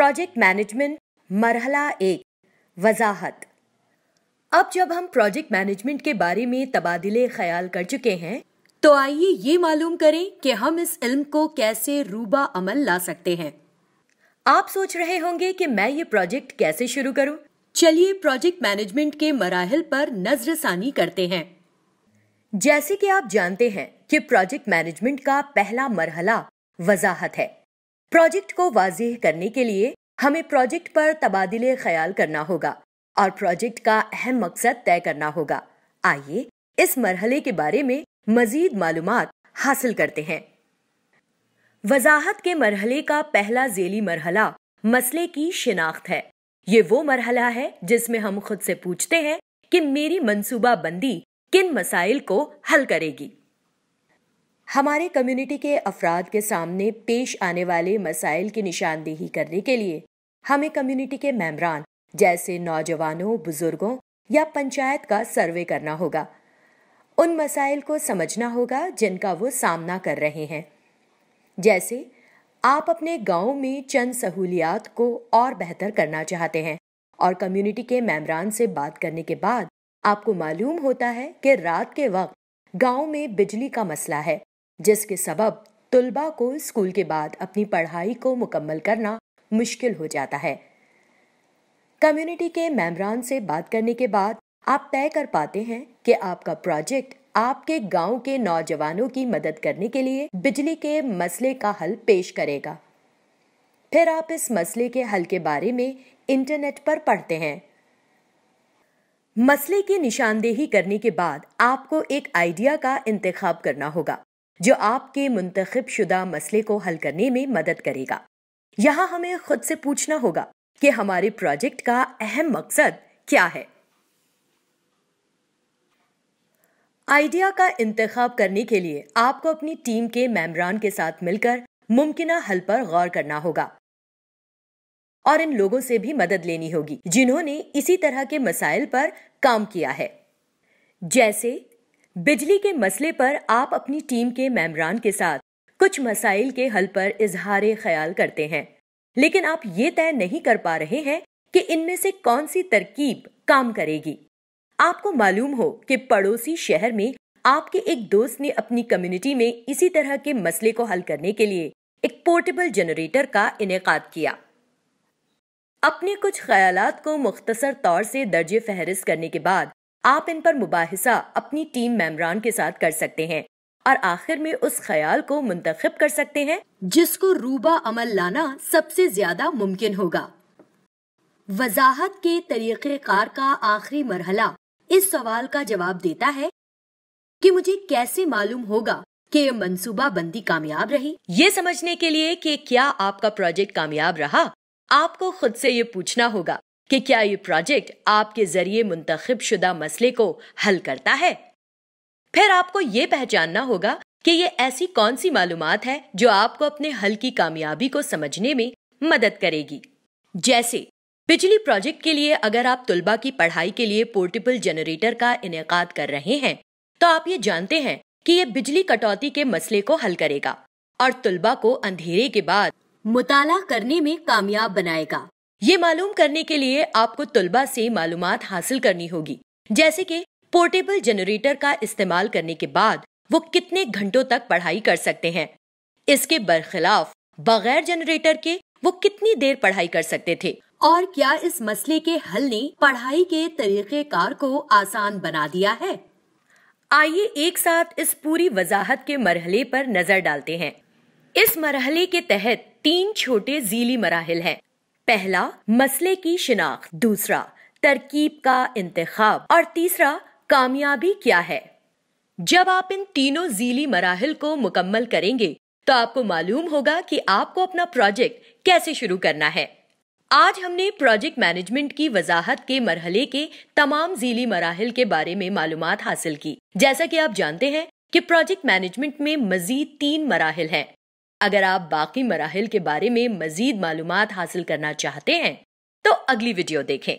Project management मरहला 1 वजाहत। अब जब हम प्रोजेक्ट मैनेजमेंट के बारे में तबादिले ख्याल कर चुके हैं तो आइए ये मालूम करें कि हम इस इल्म को कैसे रूबा अमल ला सकते हैं। आप सोच रहे होंगे कि मैं ये प्रोजेक्ट कैसे शुरू करूं? चलिए प्रोजेक्ट मैनेजमेंट के मराहिल पर नजरसानी करते हैं। जैसे कि आप जानते हैं कि प्रोजेक्ट मैनेजमेंट का पहला मरहला वजाहत है। प्रोजेक्ट को वाज़ेह करने के लिए हमें प्रोजेक्ट पर तबादिले ख्याल करना होगा और प्रोजेक्ट का अहम मकसद तय करना होगा। आइए इस मरहले के बारे में मजीद मालूमात हासिल करते हैं। वजाहत के मरहले का पहला ज़ेली मरहला मसले की शिनाख्त है। ये वो मरहला है जिसमें हम खुद से पूछते हैं कि मेरी मंसूबा बंदी किन मसाइल को हल करेगी। हमारे कम्युनिटी के अफराद के सामने पेश आने वाले मसाइल की निशानदेही करने के लिए हमें कम्युनिटी के मेंबरान जैसे नौजवानों, बुजुर्गों या पंचायत का सर्वे करना होगा। उन मसाइल को समझना होगा जिनका वो सामना कर रहे हैं। जैसे आप अपने गांव में चंद सहूलियात को और बेहतर करना चाहते हैं और कम्युनिटी के मेंबरान से बात करने के बाद आपको मालूम होता है कि रात के वक्त गांव में बिजली का मसला है, जिसके सबब तुलबा को स्कूल के बाद अपनी पढ़ाई को मुकम्मल करना मुश्किल हो जाता है। कम्युनिटी के मेंबरान से बात करने के बाद आप तय कर पाते हैं कि आपका प्रोजेक्ट आपके गांव के नौजवानों की मदद करने के लिए बिजली के मसले का हल पेश करेगा। फिर आप इस मसले के हल के बारे में इंटरनेट पर पढ़ते हैं। मसले की निशानदेही करने के बाद आपको एक आइडिया का इंतखाब करना होगा जो आपके मुंतखब शुदा मसले को हल करने में मदद करेगा। यहाँ हमें खुद से पूछना होगा कि हमारे प्रोजेक्ट का अहम मकसद क्या है। आइडिया का इंतखाब करने के लिए आपको अपनी टीम के मेंबरान के साथ मिलकर मुमकिना हल पर गौर करना होगा और इन लोगों से भी मदद लेनी होगी जिन्होंने इसी तरह के मसाइल पर काम किया है। जैसे बिजली के मसले पर आप अपनी टीम के मेंबरान के साथ कुछ मसाइल के हल पर इजहार ख्याल करते हैं, लेकिन आप ये तय नहीं कर पा रहे हैं कि इनमें से कौन सी तरकीब काम करेगी। आपको मालूम हो कि पड़ोसी शहर में आपके एक दोस्त ने अपनी कम्युनिटी में इसी तरह के मसले को हल करने के लिए एक पोर्टेबल जनरेटर का इनेकाद किया। अपने कुछ ख्यालात को मुख्तसर तौर से दर्जे फहरिस्त करने के बाद आप इन पर मुबाहिसा अपनी टीम मेंबरान के साथ कर सकते हैं और आखिर में उस ख्याल को मुंतखब कर सकते हैं जिसको रूबा अमल लाना सबसे ज्यादा मुमकिन होगा। वजाहत के तरीक़ेकार का आखिरी मरहला इस सवाल का जवाब देता है कि मुझे कैसे मालूम होगा कि ये मंसूबा बंदी कामयाब रही। ये समझने के लिए कि क्या आपका प्रोजेक्ट कामयाब रहा, आपको खुद से ये पूछना होगा कि क्या ये प्रोजेक्ट आपके जरिए मुंतखब शुदा मसले को हल करता है। फिर आपको ये पहचानना होगा कि ये ऐसी कौन सी मालूमात है जो आपको अपने हल की कामयाबी को समझने में मदद करेगी। जैसे बिजली प्रोजेक्ट के लिए अगर आप तुलबा की पढ़ाई के लिए पोर्टेबल जनरेटर का इनेकाद कर रहे हैं तो आप ये जानते हैं कि ये बिजली कटौती के मसले को हल करेगा और तुलबा को अंधेरे के बाद मुताला करने में कामयाब बनाएगा। ये मालूम करने के लिए आपको तुलबा से मालूमात हासिल करनी होगी, जैसे कि पोर्टेबल जनरेटर का इस्तेमाल करने के बाद वो कितने घंटों तक पढ़ाई कर सकते हैं। इसके बरखिलाफ बगैर जनरेटर के वो कितनी देर पढ़ाई कर सकते थे और क्या इस मसले के हल ने पढ़ाई के तरीक़ेकार को आसान बना दिया है। आइए एक साथ इस पूरी वजाहत के मरहले पर नजर डालते हैं। इस मरहले के तहत 3 छोटे ज़ीली मराहिल हैं। पहला मसले की शिनाख्त, दूसरा तरकीब का इंतखाब और तीसरा कामयाबी क्या है। जब आप इन तीनों ज़ीली मराहिल को मुकम्मल करेंगे तो आपको मालूम होगा कि आपको अपना प्रोजेक्ट कैसे शुरू करना है। आज हमने प्रोजेक्ट मैनेजमेंट की वजाहत के मरहले के तमाम ज़ीली मराहिल के बारे में मालूमात हासिल की। जैसा कि आप जानते हैं कि प्रोजेक्ट मैनेजमेंट में मजीद 3 मराहिल हैं। अगर आप बाकी मराहिल के बारे में मजीद मालूमात हासिल करना चाहते हैं तो अगली वीडियो देखें।